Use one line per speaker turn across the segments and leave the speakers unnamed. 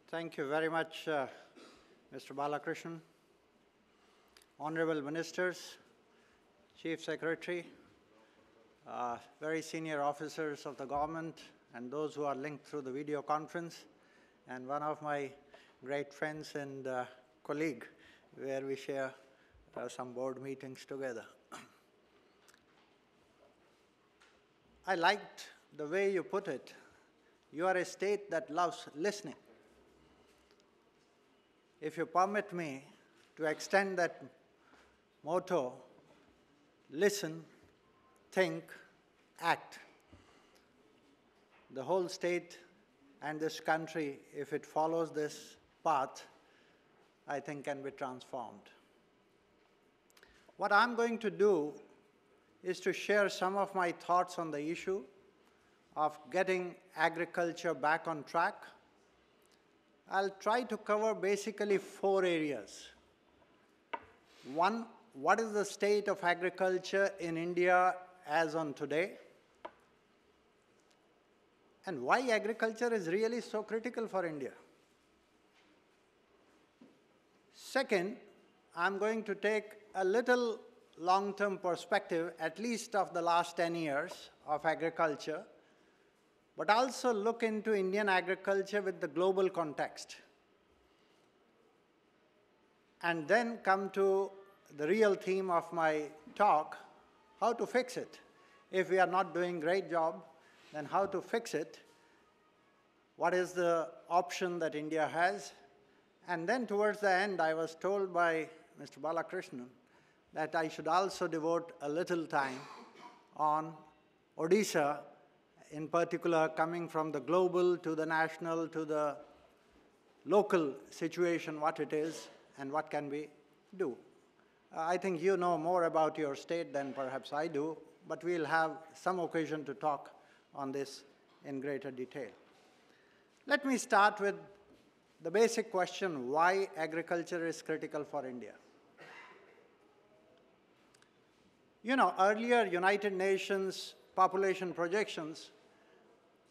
Thank you very much, Mr. Balakrishnan. Honorable Ministers, Chief Secretary, very senior officers of the government, and those who are linked through the video conference, and one of my great friends and colleague, where we share some board meetings together. I liked the way you put it. You are a state that loves listening. If you permit me to extend that motto, listen, think, act. The whole state and this country, if it follows this path, I think can be transformed. What I'm going to do is to share some of my thoughts on the issue of getting agriculture back on track. I'll try to cover basically 4 areas. One, what is the state of agriculture in India as on today? And why agriculture is really so critical for India? Second, I'm going to take a little long-term perspective, at least of the last 10 years of agriculture, but also look into Indian agriculture with the global context. And then come to the real theme of my talk, how to fix it. If we are not doing a great job, then how to fix it? What is the option that India has? And then towards the end, I was told by Mr. Balakrishnan that I should also devote a little time on Odisha, in particular coming from the global to the national to the local situation, what it is and what can we do. I think you know more about your state than perhaps I do, but we'll have some occasion to talk on this in greater detail. Let me start with the basic question, why agriculture is critical for India. You know, earlier United Nations population projections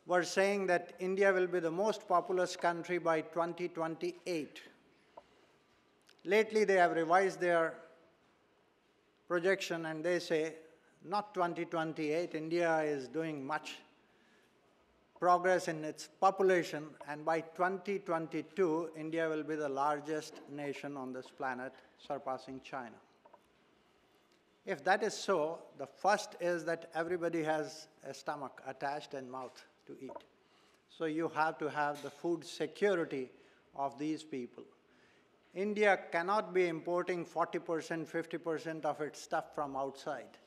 were saying that India will be the most populous country by 2028. Lately, they have revised their projection and they say, not 2028, India is doing much progress in its population, and by 2022, India will be the largest nation on this planet, surpassing China. If that is so, the first is that everybody has a stomach attached and mouth to eat. So you have to have the food security of these people. India cannot be importing 40%, 50% of its stuff from outside.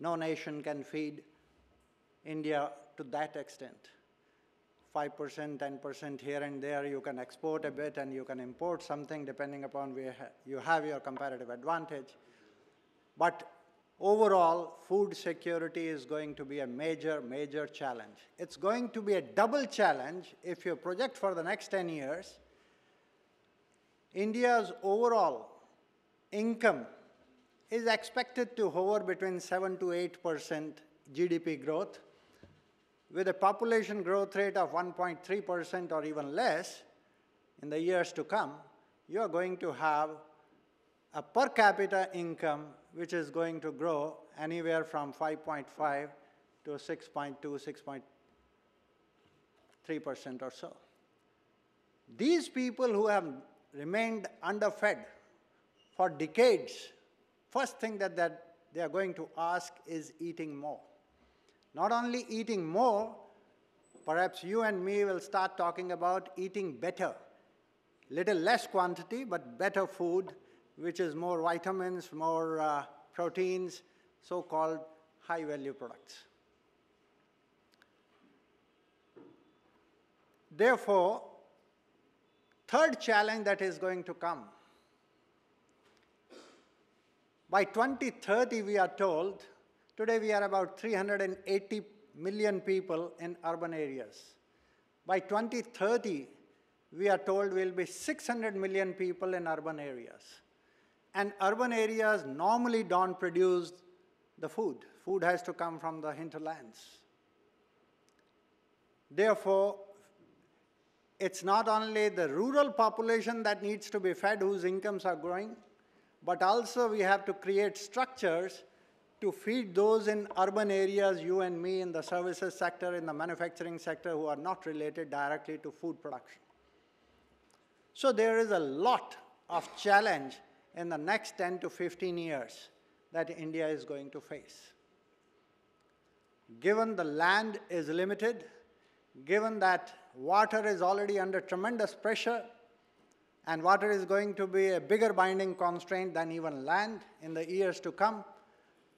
No nation can feed India to that extent. 5%, 10% here and there, you can export a bit and you can import something depending upon where you have your comparative advantage. But overall, food security is going to be a major, major challenge. It's going to be a double challenge if you project for the next 10 years. India's overall income is expected to hover between 7 to 8% GDP growth. With a population growth rate of 1.3% or even less in the years to come, you are going to have a per capita income which is going to grow anywhere from 5.5 to 6.2, 6.3% or so. These people who have remained underfed for decades, first thing that they are going to ask is eating more. Not only eating more, perhaps you and me will start talking about eating better. Little less quantity, but better food, which is more vitamins, more proteins, so-called high-value products. Therefore, third challenge that is going to come. By 2030, we are told, today we are about 380 million people in urban areas. By 2030, we are told we'll be 600 million people in urban areas. And urban areas normally don't produce the food. Food has to come from the hinterlands. Therefore, it's not only the rural population that needs to be fed whose incomes are growing, but also we have to create structures to feed those in urban areas, you and me, in the services sector, in the manufacturing sector, who are not related directly to food production. So there is a lot of challenge in the next 10 to 15 years that India is going to face. Given the land is limited, given that water is already under tremendous pressure, and water is going to be a bigger binding constraint than even land in the years to come,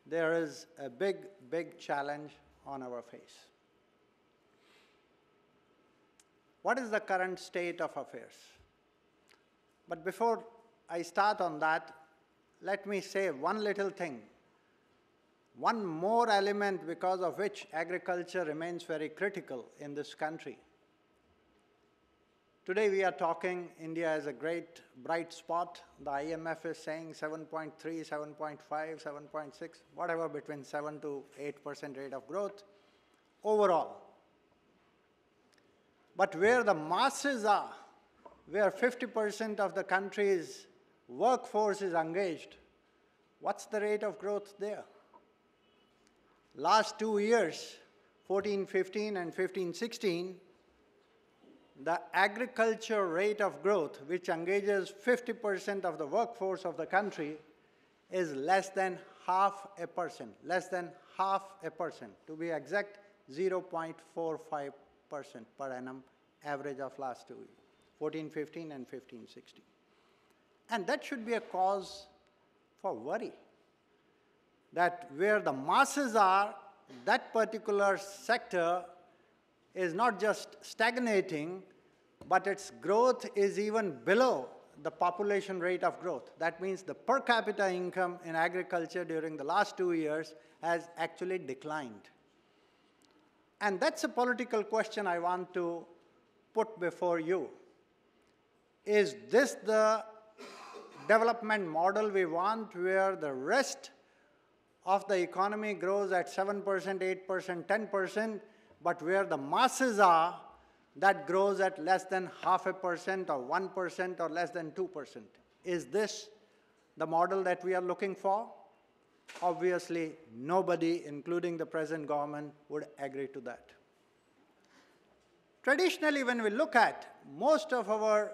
there is a big, big challenge on our face. What is the current state of affairs? But before I start on that, let me say one little thing. One more element because of which agriculture remains very critical in this country. Today we are talking India is a great bright spot. The IMF is saying 7.3, 7.5, 7.6, whatever between 7 to 8% rate of growth overall. But where the masses are, where 50% of the country's workforce is engaged, what's the rate of growth there? Last 2 years, 14-15 and 15-16, the agriculture rate of growth, which engages 50% of the workforce of the country, is less than 0.5%, less than 0.5%. To be exact, 0.45% per annum average of last 2 years, 14-15 and 15-16. And that should be a cause for worry, that where the masses are, that particular sector is not just stagnating, but its growth is even below the population rate of growth. That means the per capita income in agriculture during the last 2 years has actually declined. And that's a political question I want to put before you. Is this the development model we want, where the rest of the economy grows at 7%, 8%, 10%, but where the masses are, that grows at less than 0.5% or 1% or less than 2%. Is this the model that we are looking for? Obviously, nobody, including the present government, would agree to that. Traditionally, when we look at most of our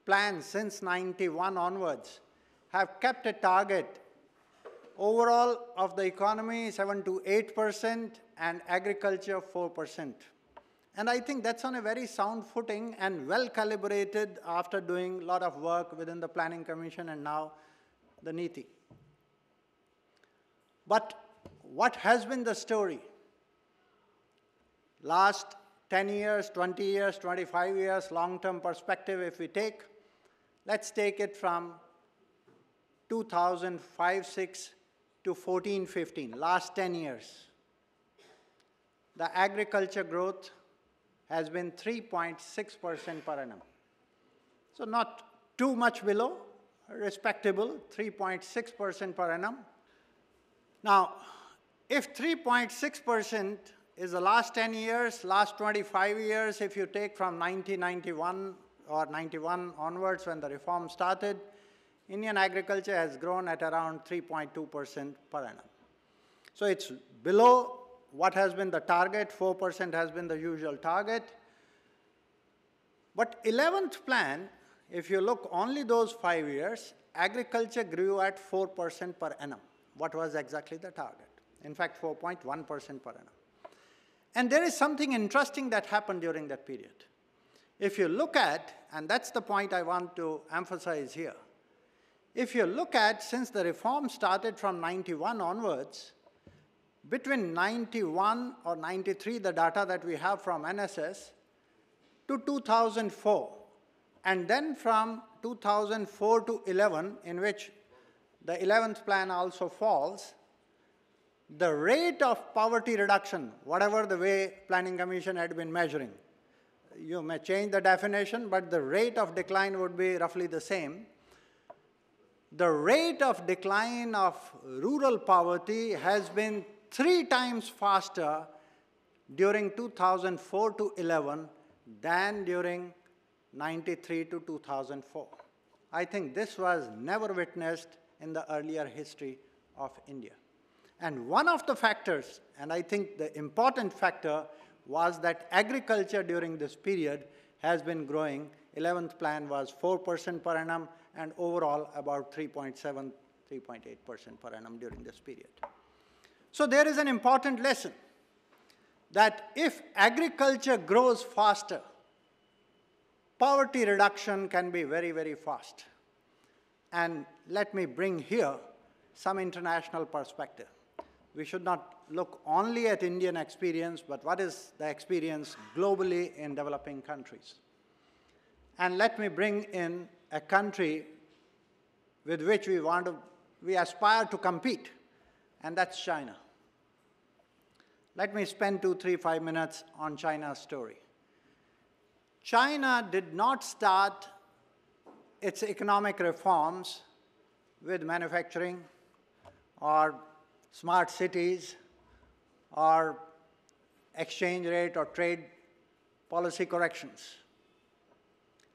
plans since 91 onwards, have kept a target overall of the economy 7 to 8% and agriculture 4%. And I think that's on a very sound footing and well calibrated after doing a lot of work within the Planning Commission and now the NITI. But what has been the story? Last 10 years, 20 years, 25 years, long-term perspective if we take, let's take it from 2005-06 to 14-15, last 10 years. The agriculture growth has been 3.6% per annum. So not too much below, respectable, 3.6% per annum. Now, if 3.6% is the last 10 years, last 25 years, if you take from 1991 or 91 onwards when the reform started, Indian agriculture has grown at around 3.2% per annum. So it's below what has been the target, 4% has been the usual target. But 11th plan, if you look only those 5 years, agriculture grew at 4% per annum. What was exactly the target? In fact, 4.1% per annum. And there is something interesting that happened during that period. If you look at, and that's the point I want to emphasize here, if you look at, since the reform started from 91 onwards, between 91 or 93, the data that we have from NSS, to 2004, and then from 2004 to 11, in which the 11th plan also falls, the rate of poverty reduction, whatever the way Planning Commission had been measuring, you may change the definition, but the rate of decline would be roughly the same. The rate of decline of rural poverty has been 3 times faster during 2004 to 11 than during 93 to 2004. I think this was never witnessed in the earlier history of India. And one of the factors, and I think the important factor, was that agriculture during this period has been growing. 11th plan was 4% per annum, and overall about 3.7, 3.8% per annum during this period. So there is an important lesson that if agriculture grows faster, poverty reduction can be very, very fast. And let me bring here some international perspective. We should not look only at Indian experience, but what is the experience globally in developing countries. And let me bring in a country with which we aspire to compete, and that's China. Let me spend 2, 3, 5 minutes on China's story. China did not start its economic reforms with manufacturing or smart cities or exchange rate or trade policy corrections.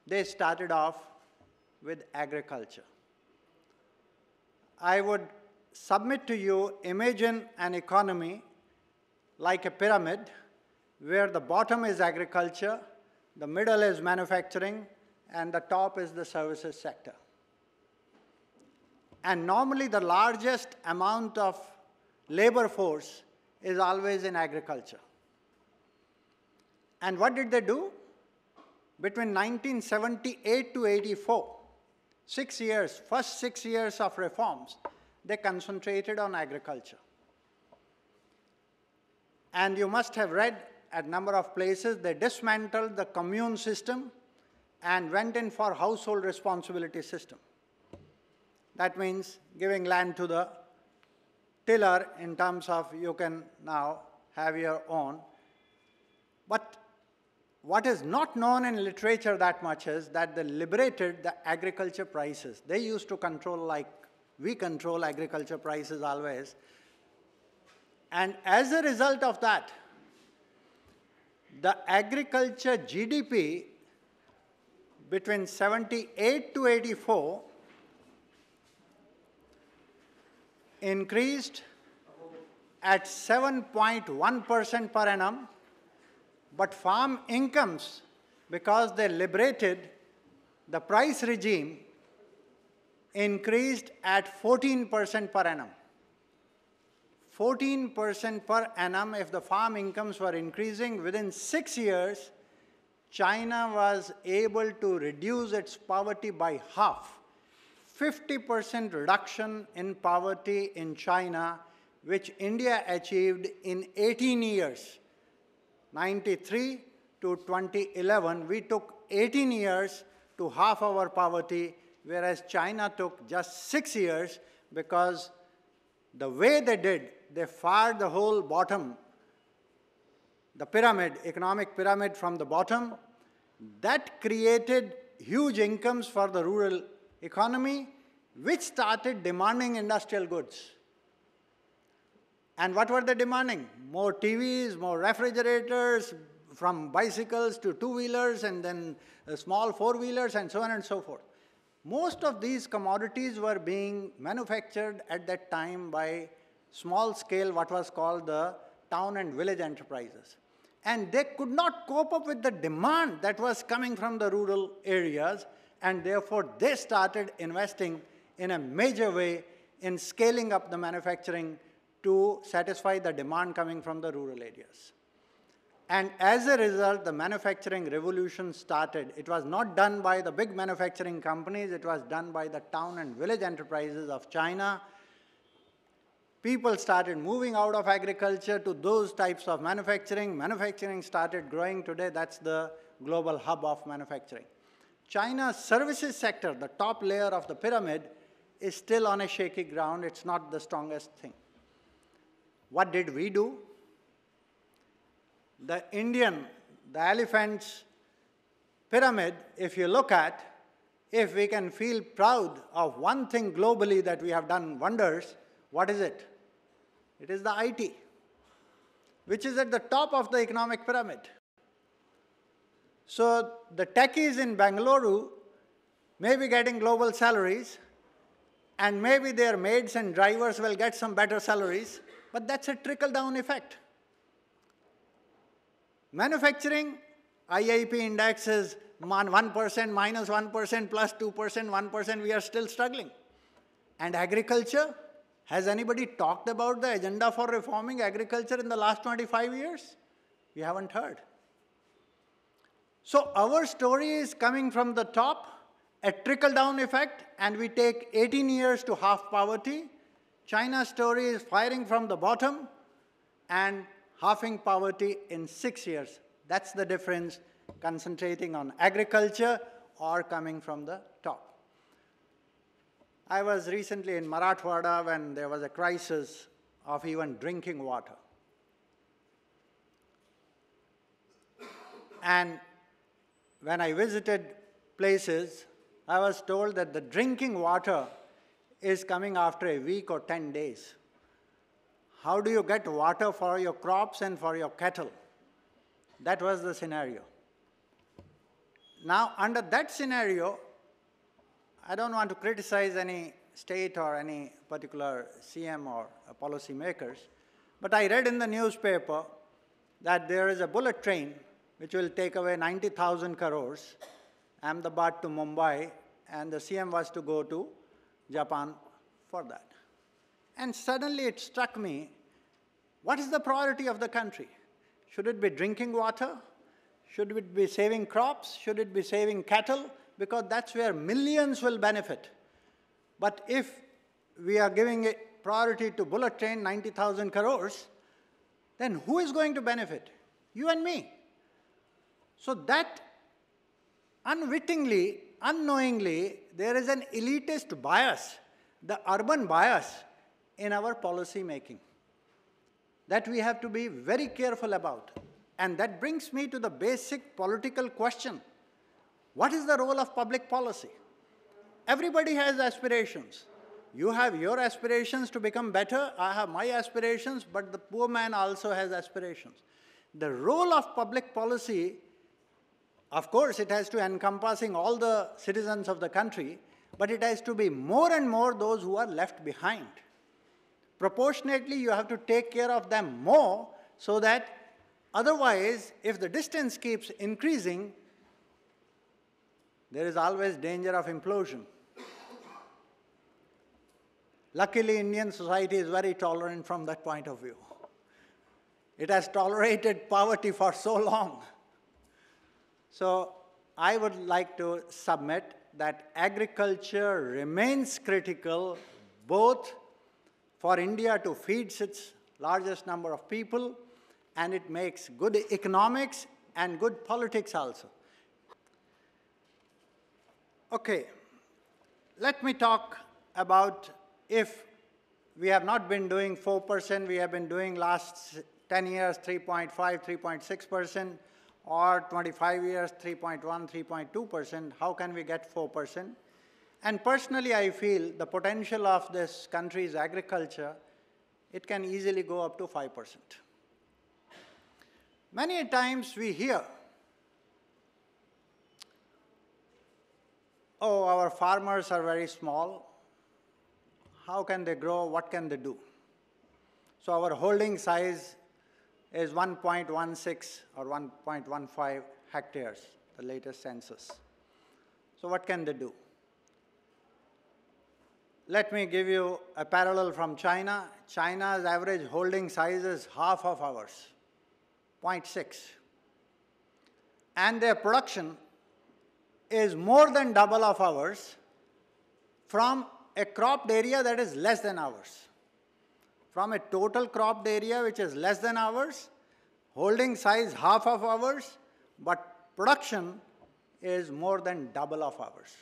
They started off with agriculture. I would submit to you, imagine an economy like a pyramid where the bottom is agriculture, the middle is manufacturing, and the top is the services sector. And normally the largest amount of labor force is always in agriculture. And what did they do? Between 1978 to 84, 6 years, first 6 years of reforms, they concentrated on agriculture. And you must have read at a number of places, they dismantled the commune system and went in for household responsibility system. That means giving land to the tiller in terms of you can now have your own. But what is not known in literature that much is that they liberated the agriculture prices. They used to control like we control agriculture prices always. And as a result of that, the agriculture GDP between 78 to 84 increased at 7.1% per annum, but farm incomes, because they liberated the price regime, increased at 14% per annum. 14% per annum, if the farm incomes were increasing, within 6 years, China was able to reduce its poverty by half. 50% reduction in poverty in China, which India achieved in 18 years. 93 to 2011, we took 18 years to half our poverty, whereas China took just 6 years, because the way they did, they fired the whole bottom, the pyramid, economic pyramid from the bottom. That created huge incomes for the rural economy, which started demanding industrial goods. And what were they demanding? More TVs, more refrigerators, from bicycles to two-wheelers, and then small four-wheelers, and so on and so forth. Most of these commodities were being manufactured at that time by small-scale, what was called the town and village enterprises. And they could not cope up with the demand that was coming from the rural areas, and therefore they started investing in a major way in scaling up the manufacturing to satisfy the demand coming from the rural areas. And as a result, the manufacturing revolution started. It was not done by the big manufacturing companies, it was done by the town and village enterprises of China. People started moving out of agriculture to those types of manufacturing. Manufacturing started growing today. That's the global hub of manufacturing. China's services sector, the top layer of the pyramid, is still on a shaky ground. It's not the strongest thing. What did we do? The elephant's pyramid, if you look at, if we can feel proud of one thing globally that we have done wonders, what is it? It is the IT, which is at the top of the economic pyramid. So the techies in Bengaluru may be getting global salaries, and maybe their maids and drivers will get some better salaries, but that's a trickle-down effect. Manufacturing, IIP index is 1%, minus 1%, plus 2%, 1%, we are still struggling. And agriculture, has anybody talked about the agenda for reforming agriculture in the last 25 years? We haven't heard. So our story is coming from the top, a trickle-down effect, and we take 18 years to halve poverty. China's story is firing from the bottom and halving poverty in 6 years. That's the difference, concentrating on agriculture or coming from the top. I was recently in Marathwada when there was a crisis of even drinking water. And when I visited places, I was told that the drinking water is coming after a week or 10 days. How do you get water for your crops and for your cattle? That was the scenario. Now, under that scenario, I don't want to criticize any state or any particular CM or policy makers, but I read in the newspaper that there is a bullet train which will take away 90,000 crores, Ahmedabad to Mumbai, and the CM was to go to Japan for that. And suddenly it struck me, what is the priority of the country? Should it be drinking water? Should it be saving crops? Should it be saving cattle? Because that's where millions will benefit. But if we are giving a priority to bullet train, 90,000 crores, then who is going to benefit? You and me. So that unwittingly, unknowingly, there is an elitist bias, the urban bias in our policy making that we have to be very careful about. And that brings me to the basic political question. What is the role of public policy? Everybody has aspirations. You have your aspirations to become better, I have my aspirations, but the poor man also has aspirations. The role of public policy, of course, it has to encompassing all the citizens of the country, but it has to be more and more those who are left behind. Proportionately, you have to take care of them more so that otherwise, if the distance keeps increasing, there is always danger of implosion. Luckily, Indian society is very tolerant from that point of view. It has tolerated poverty for so long. So I would like to submit that agriculture remains critical both for India to feed its largest number of people, and it makes good economics and good politics also. Okay, let me talk about if we have not been doing 4%, we have been doing last 10 years 3.5, 3.6%, or 25 years 3.1, 3.2%, how can we get 4%? And personally, I feel the potential of this country's agriculture, it can easily go up to 5%. Many times we hear, oh, our farmers are very small. How can they grow? What can they do? So our holding size is 1.16 or 1.15 hectares, the latest census. So what can they do? Let me give you a parallel from China. China's average holding size is half of ours, 0.6. And their production is more than double of ours from a cropped area that is less than ours. From a total cropped area which is less than ours, holding size half of ours, but production is more than double of ours.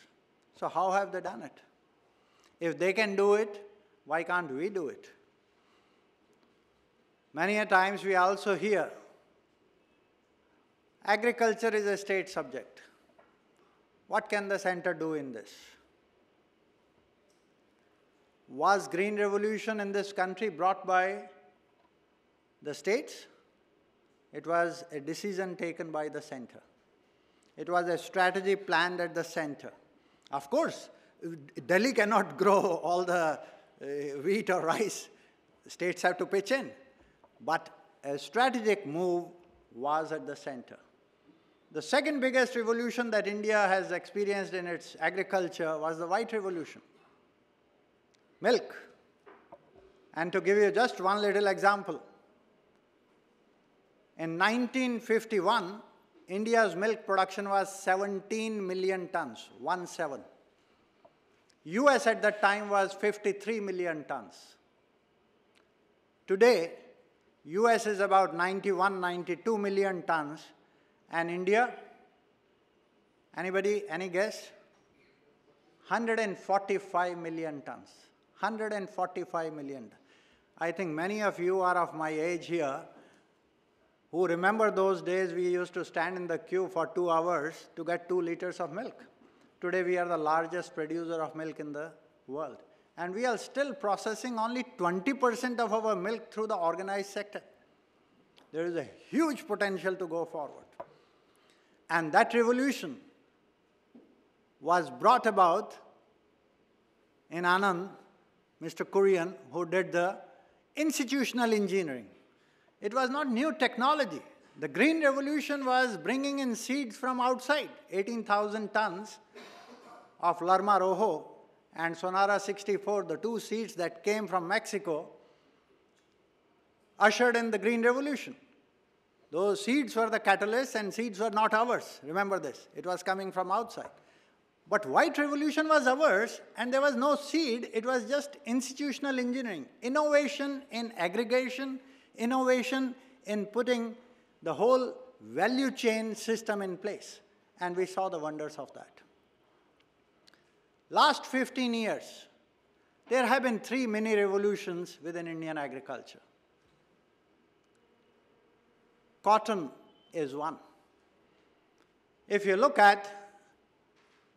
So how have they done it? If they can do it, why can't we do it? Many a times we also hear, agriculture is a state subject. What can the center do in this? Was Green Revolution in this country brought by the states? It was a decision taken by the center. It was a strategy planned at the center. Of course, Delhi cannot grow all the wheat or rice. States have to pitch in. But a strategic move was at the center. The second biggest revolution that India has experienced in its agriculture was the White Revolution. Milk. And to give you just one little example, in 1951, India's milk production was 17 million tons, 1-7. US at that time was 53 million tons. Today, US is about 91, 92 million tons, and India, anybody, any guess? 145 million tons, 145 million. I think many of you are of my age here who remember those days we used to stand in the queue for 2 hours to get 2 liters of milk. Today we are the largest producer of milk in the world. And we are still processing only 20% of our milk through the organized sector. There is a huge potential to go forward. And that revolution was brought about in Anand, Mr. Kurian, who did the institutional engineering. It was not new technology. The Green Revolution was bringing in seeds from outside, 18,000 tons of Lerma Rojo and Sonara 64, the 2 seeds that came from Mexico, ushered in the Green Revolution. Those seeds were the catalysts and seeds were not ours. Remember this. It was coming from outside. But White Revolution was ours, and there was no seed. It was just institutional engineering. Innovation in aggregation, innovation in putting the whole value chain system in place. And we saw the wonders of that. Last 15 years, there have been 3 mini revolutions within Indian agriculture. Cotton is one. If you look at,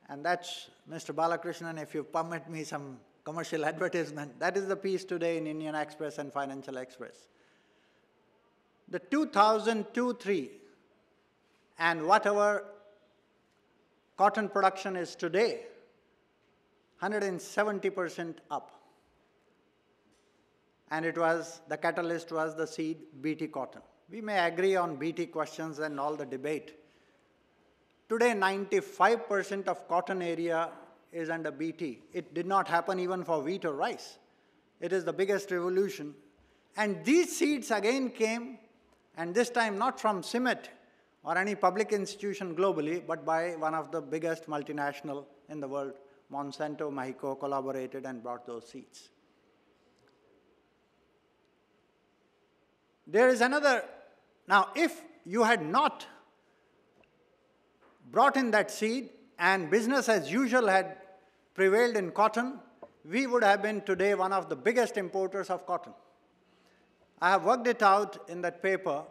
and that's Mr. Balakrishnan, if you permit me some commercial advertisement, that is the piece today in Indian Express and Financial Express. The 2002-03 and whatever cotton production is today, 170% up. And it was, the catalyst was the seed BT cotton. We may agree on BT questions and all the debate. Today, 95% of cotton area is under BT. It did not happen even for wheat or rice. It is the biggest revolution. And these seeds again came, and this time not from CIMET or any public institution globally, but by one of the biggest multinational in the world. Monsanto, Mexico collaborated and brought those seeds. There is another. Now, if you had not brought in that seed and business as usual had prevailed in cotton, we would have been today one of the biggest importers of cotton. I have worked it out in that paper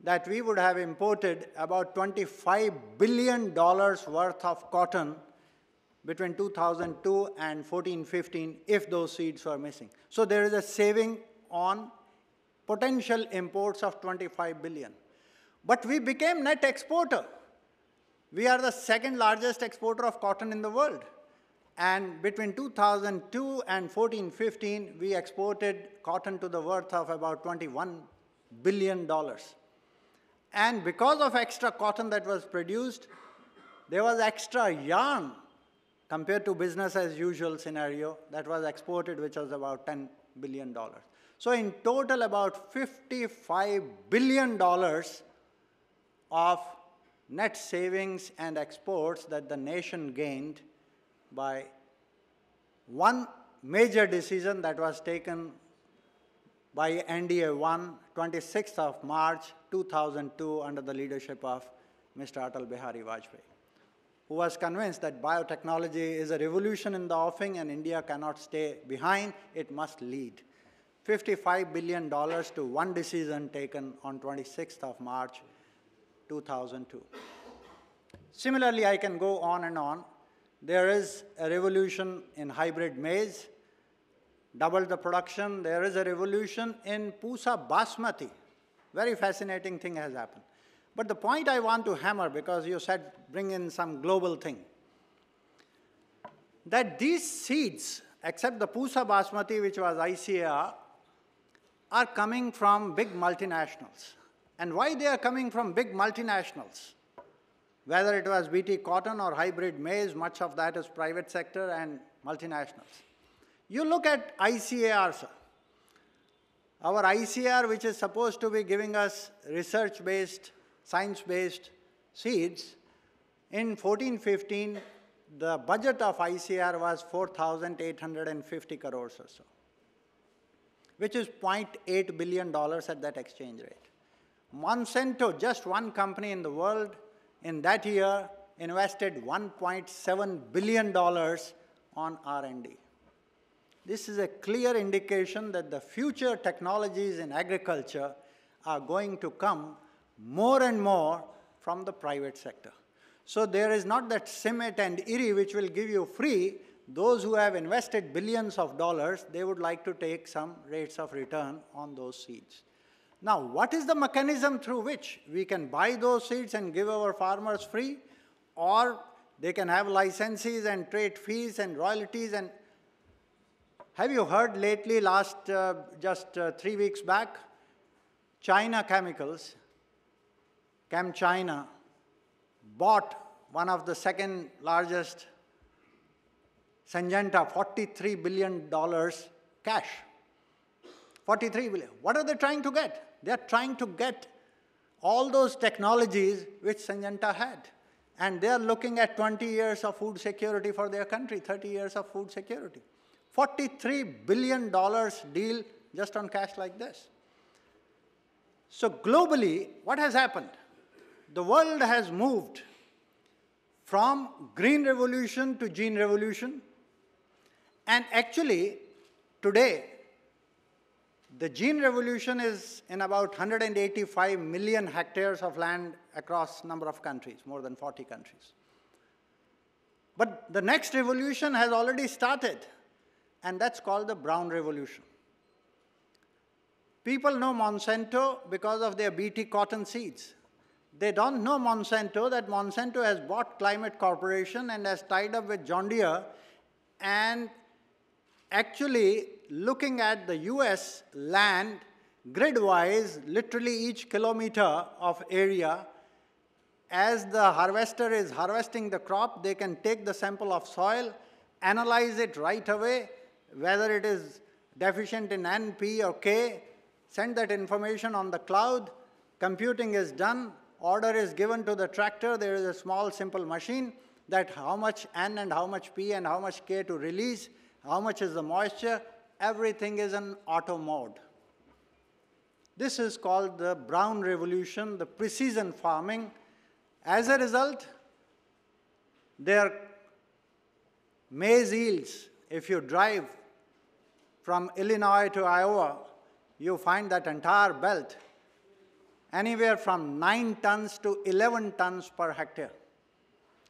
that we would have imported about $25 billion worth of cotton between 2002 and 14-15 if those seeds were missing. So there is a saving on potential imports of 25 billion. But we became net exporter. We are the second largest exporter of cotton in the world. And between 2002 and 14-15, we exported cotton to the worth of about $21 billion. And because of extra cotton that was produced, there was extra yarn compared to business as usual scenario that was exported, which was about $10 billion. So in total, about $55 billion of net savings and exports that the nation gained by one major decision that was taken by NDA 1, 26th of March 2002 under the leadership of Mr. Atal Bihari Vajpayee, who was convinced that biotechnology is a revolution in the offing and India cannot stay behind, it must lead. $55 billion to one decision taken on 26th of March 2002. Similarly, I can go on and on. There is a revolution in hybrid maize, doubled the production. There is a revolution in Pusa Basmati. Very fascinating thing has happened. But the point I want to hammer, because you said bring in some global thing, that these seeds, except the Pusa Basmati, which was ICAR, are coming from big multinationals. And why they are coming from big multinationals? Whether it was BT cotton or hybrid maize, much of that is private sector and multinationals. You look at ICAR, sir. Our ICAR, which is supposed to be giving us research-based, science-based seeds, in 14-15, the budget of ICAR was 4,850 crores or so, which is $0.8 billion at that exchange rate. Monsanto, just one company in the world, in that year, invested $1.7 billion on R&D. This is a clear indication that the future technologies in agriculture are going to come more and more from the private sector. So there is not that CIMMYT and IRRI which will give you free. Those who have invested billions of dollars, they would like to take some rates of return on those seeds. Now, what is the mechanism through which we can buy those seeds and give our farmers free? Or they can have licenses and trade fees and royalties. And have you heard lately, just 3 weeks back, China Chemicals, ChemChina, bought one of the second largest, Syngenta, $43 billion cash. 43 billion. What are they trying to get? They are trying to get all those technologies which Syngenta had. And they are looking at 20 years of food security for their country, 30 years of food security. $43 billion deal just on cash like this. So globally, what has happened? The world has moved from green revolution to gene revolution. And actually, today, the gene revolution is in about 185 million hectares of land across a number of countries, more than 40 countries. But the next revolution has already started, and that's called the brown revolution. People know Monsanto because of their BT cotton seeds. They don't know Monsanto, that Monsanto has bought Climate Corporation and has tied up with John Deere, and actually looking at the US land grid-wise, literally each kilometer of area, as the harvester is harvesting the crop, they can take the sample of soil, analyze it right away, whether it is deficient in N, P, or K, send that information on the cloud, computing is done, order is given to the tractor, there is a small simple machine that how much N and how much P and how much K to release, how much is the moisture, everything is in auto mode. This is called the brown revolution, the precision farming. As a result, their maize yields, if you drive from Illinois to Iowa, you find that entire belt anywhere from 9 tons to 11 tons per hectare.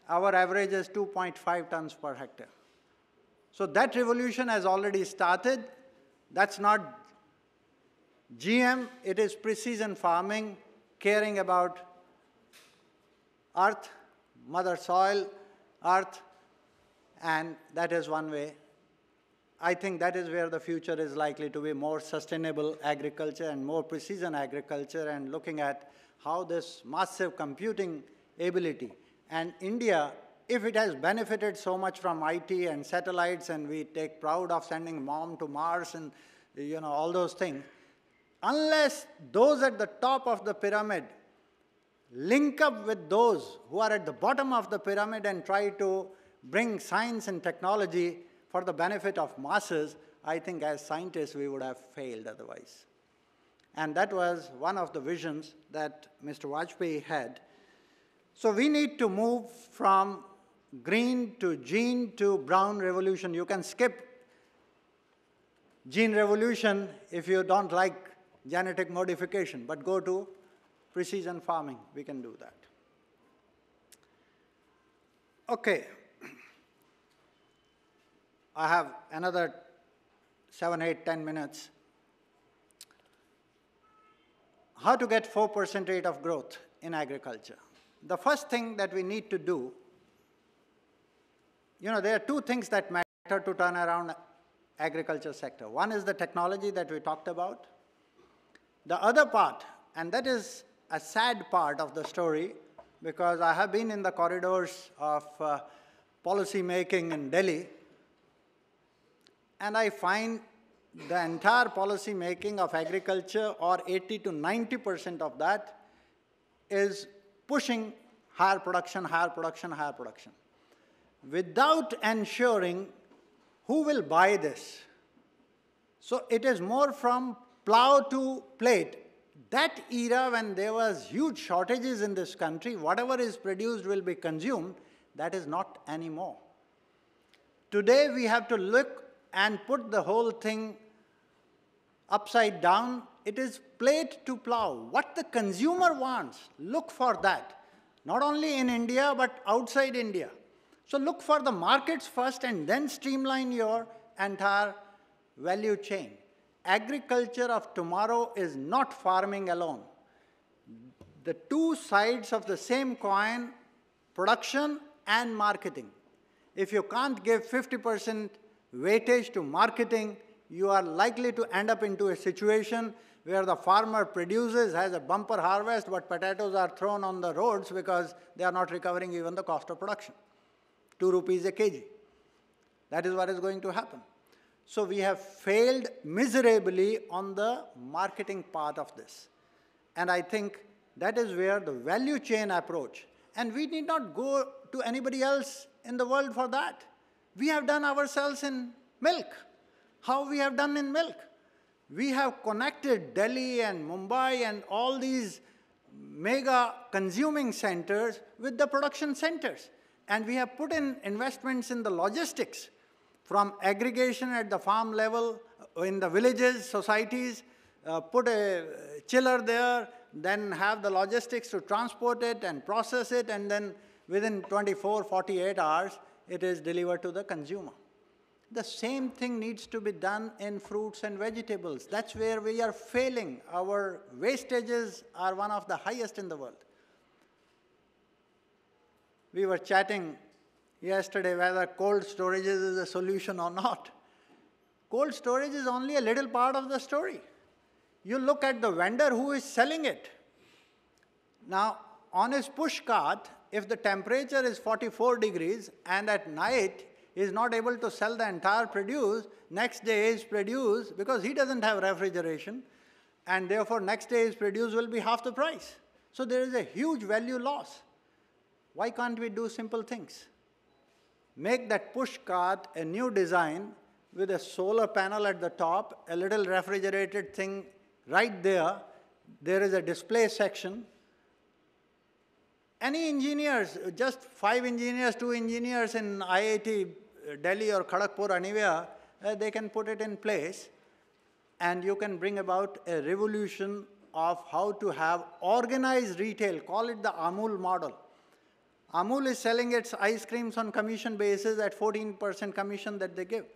Our average is 2.5 tons per hectare. So that revolution has already started. That's not GM, it is precision farming, caring about earth, mother soil, earth, and that is one way. I think that is where the future is likely to be, more sustainable agriculture and more precision agriculture, and looking at how this massive computing ability. And India, if it has benefited so much from IT and satellites, and we take proud of sending mom to Mars and all those things, unless those at the top of the pyramid link up with those who are at the bottom of the pyramid and try to bring science and technology for the benefit of masses, I think as scientists we would have failed otherwise. And that was one of the visions that Mr. Vajpayee had. So we need to move from green to gene to brown revolution. You can skip gene revolution if you don't like genetic modification, but go to precision farming. We can do that. Okay. I have another 7, 8, 10 minutes. how to get 4% rate of growth in agriculture. The first thing that we need to do, there are two things that matter to turn around agriculture sector. One is the technology that we talked about. The other part, and that is a sad part of the story, because I have been in the corridors of policy making in Delhi, and I find the entire policy making of agriculture, or 80 to 90% of that, is pushing higher production, higher production, higher production, without ensuring who will buy this. So it is more from plow to plate. That era when there was huge shortages in this country, whatever is produced will be consumed, that is not anymore. Today we have to look and put the whole thing upside down. It is plate to plow. What the consumer wants, look for that. Not only in India, but outside India. So look for the markets first and then streamline your entire value chain. Agriculture of tomorrow is not farming alone. The two sides of the same coin, production and marketing. If you can't give 50% weightage to marketing, you are likely to end up into a situation where the farmer produces, has a bumper harvest, but potatoes are thrown on the roads because they are not recovering even the cost of production. 2 rupees a kg. That is what is going to happen. So we have failed miserably on the marketing part of this. And I think that is where the value chain approach, and we need not go to anybody else in the world for that. We have done ourselves in milk. How we have done in milk? We have connected Delhi and Mumbai and all these mega consuming centers with the production centers. And we have put in investments in the logistics, from aggregation at the farm level, in the villages, societies, put a chiller there, then have the logistics to transport it and process it, and then within 24, 48 hours, it is delivered to the consumer. The same thing needs to be done in fruits and vegetables. That's where we are failing. Our wastages are one of the highest in the world. We were chatting yesterday whether cold storage is a solution or not. Cold storage is only a little part of the story. You look at the vendor who is selling it. Now, on his push cart, if the temperature is 44 degrees and at night he is not able to sell the entire produce, next day his produce, because he doesn't have refrigeration, and therefore next day his produce will be half the price. So there is a huge value loss. Why can't we do simple things? Make that push cart a new design with a solar panel at the top, a little refrigerated thing right there. There is a display section. Any engineers, just 5 engineers, 2 engineers in IIT, Delhi or Kharagpur, anywhere, they can put it in place, and you can bring about a revolution of how to have organized retail. Call it the Amul model. Amul is selling its ice creams on commission basis at 14% commission that they give.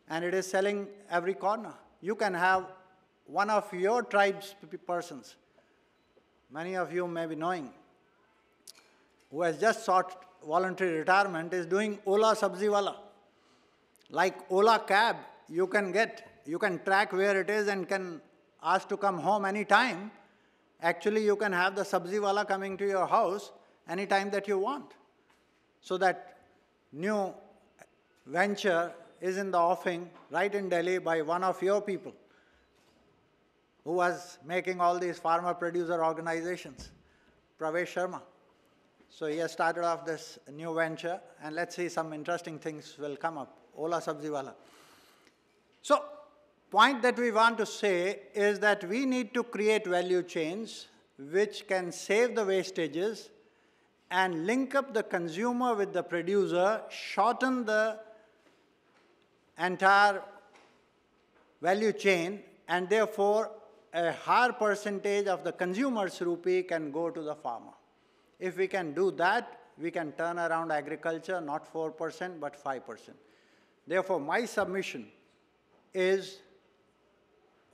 And it is selling every corner. You can have one of your tribe's persons, many of you may be knowing, who has just sought voluntary retirement, is doing Ola Sabzi Wala. Like Ola cab, you can track where it is and can ask to come home anytime. Actually, you can have the Sabzi Wala coming to your house anytime that you want. So that new venture is in the offing right in Delhi by one of your people who was making all these farmer producer organizations, Pravesh Sharma. So he has started off this new venture, and let's see, some interesting things will come up. Ola Sabzi Wala. So, point that we want to say is that we need to create value chains which can save the wastages and link up the consumer with the producer, shorten the entire value chain, and therefore a higher percentage of the consumer's rupee can go to the farmer. If we can do that, we can turn around agriculture, not 4%, but 5%. Therefore, my submission is,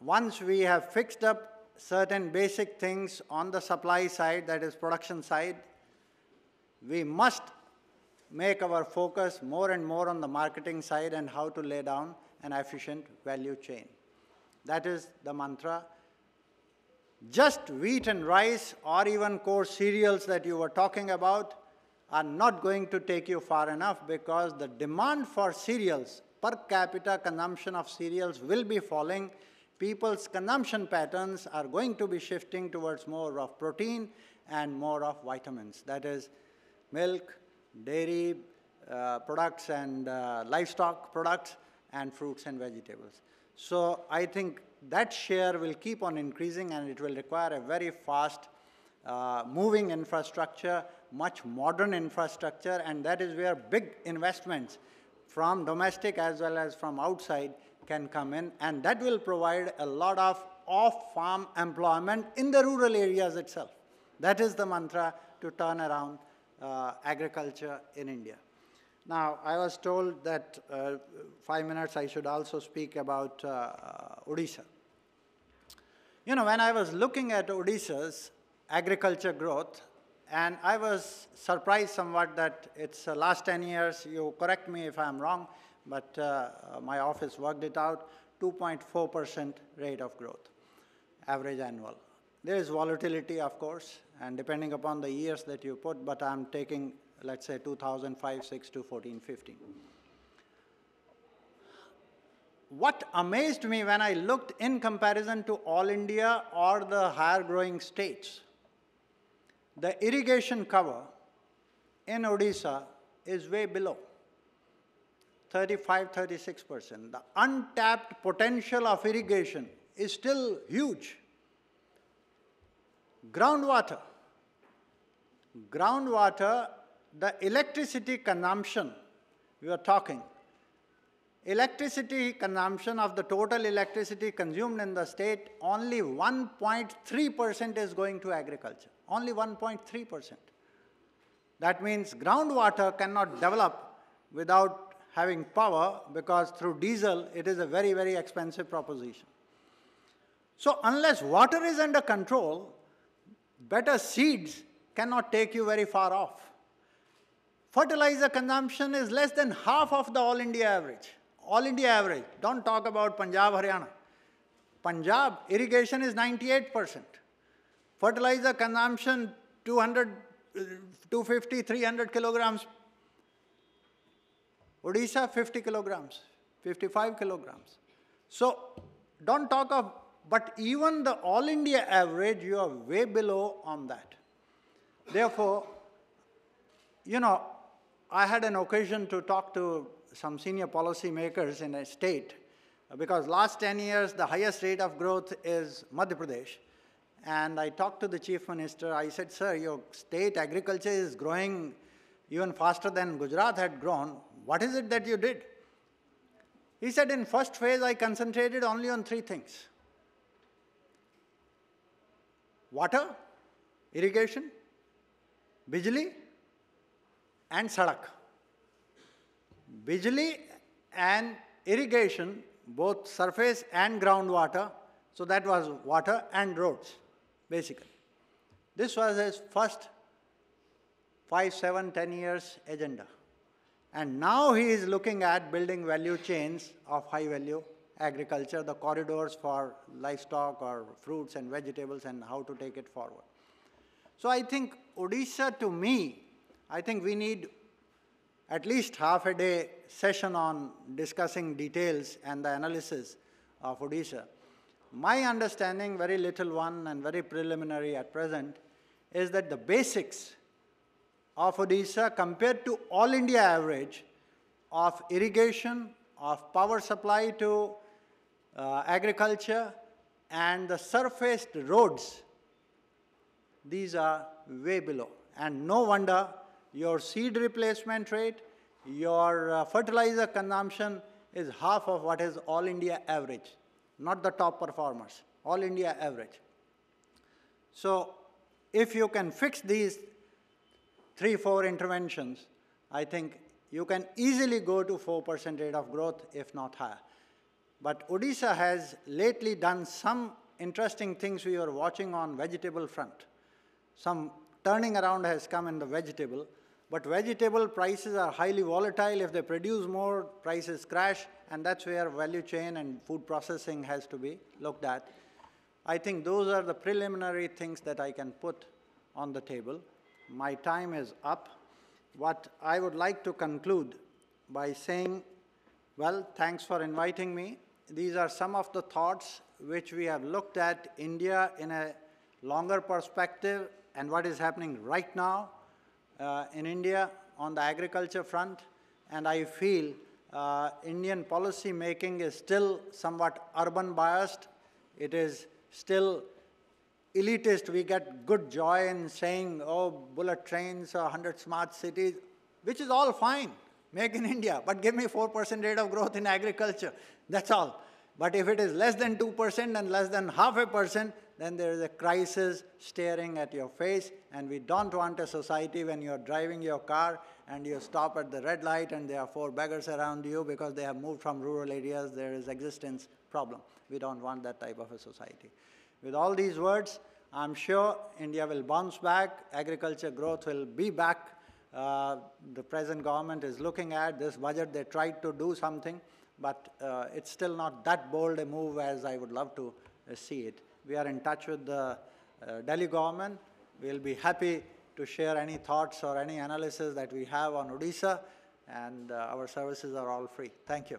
once we have fixed up certain basic things on the supply side, that is production side. We must make our focus more and more on the marketing side and how to lay down an efficient value chain. That is the mantra. Just wheat and rice or even coarse cereals that you were talking about are not going to take you far enough, because the demand for cereals, per capita consumption of cereals will be falling. People's consumption patterns are going to be shifting towards more of protein and more of vitamins. That is milk, dairy products and livestock products and fruits and vegetables. So I think that share will keep on increasing, and it will require a very fast moving infrastructure, much modern infrastructure, and that is where big investments from domestic as well as from outside can come in, and that will provide a lot of off-farm employment in the rural areas itself. That is the mantra to turn around agriculture in India. Now, I was told that 5 minutes I should also speak about Odisha. You know, when I was looking at Odisha's agriculture growth, and I was surprised somewhat that it's last 10 years, you correct me if I'm wrong, but my office worked it out, 2.4% rate of growth, average annual. There is volatility, of course, and depending upon the years that you put, but I'm taking, let's say, 2005-06 to 14-15. What amazed me when I looked in comparison to all India or the higher growing states, the irrigation cover in Odisha is way below, 35-36%. The untapped potential of irrigation is still huge. Groundwater, the electricity consumption, we are talking, electricity consumption of the total electricity consumed in the state, only 1.3% is going to agriculture, only 1.3%. That means groundwater cannot develop without having power, because through diesel it is a very, very expensive proposition. So unless water is under control, better seeds cannot take you very far off. Fertilizer consumption is less than half of the all India average. All India average. Don't talk about Punjab, Haryana. Punjab, irrigation is 98%. Fertilizer consumption, 200, 250, 300 kilograms. Odisha, 50 kilograms, 55 kilograms. So don't talk of, but even the all India average, you are way below on that. Therefore, you know, I had an occasion to talk to some senior policy makers in a state, because last 10 years, the highest rate of growth is Madhya Pradesh. And I talked to the chief minister. I said, sir, your state agriculture is growing even faster than Gujarat had grown. What is it that you did? He said, in first phase, I concentrated only on 3 things. Water, irrigation, bijli, and sadak. Bijli and irrigation, both surface and groundwater, so that was water and roads, basically. This was his first 5, 7, 10 years agenda. And now he is looking at building value chains of high value agriculture, the corridors for livestock or fruits and vegetables, and how to take it forward. So I think Odisha, to me, I think we need at least half a day session on discussing details and the analysis of Odisha. My understanding, very little one and very preliminary at present, is that the basics of Odisha compared to all India average of irrigation, of power supply to agriculture, and the surfaced roads, these are way below. And no wonder your seed replacement rate, your fertilizer consumption is half of what is all India average, not the top performers, all India average. So if you can fix these 3, 4 interventions, I think you can easily go to 4% rate of growth, if not higher. But Odisha has lately done some interesting things we were watching on vegetable front. Some turning around has come in the vegetable, but vegetable prices are highly volatile. If they produce more, prices crash, and that's where value chain and food processing has to be looked at. I think those are the preliminary things that I can put on the table. My time is up. What I would like to conclude by saying, well, thanks for inviting me. These are some of the thoughts which we have looked at India in a longer perspective and what is happening right now in India on the agriculture front. And I feel Indian policy making is still somewhat urban biased. It is still elitist. We get good joy in saying, oh, bullet trains, 100 smart cities, which is all fine. Make in India, but give me 4% rate of growth in agriculture. That's all. But if it is less than 2% and less than 0.5%, then there is a crisis staring at your face, and we don't want a society when you're driving your car and you stop at the red light and there are 4 beggars around you because they have moved from rural areas, there is existence problem. We don't want that type of a society. With all these words, I'm sure India will bounce back, agriculture growth will be back. The present government is looking at this budget. They tried to do something, but it's still not that bold a move as I would love to see it. We are in touch with the Delhi government. We'll be happy to share any thoughts or any analysis that we have on Odisha, and our services are all free. Thank you.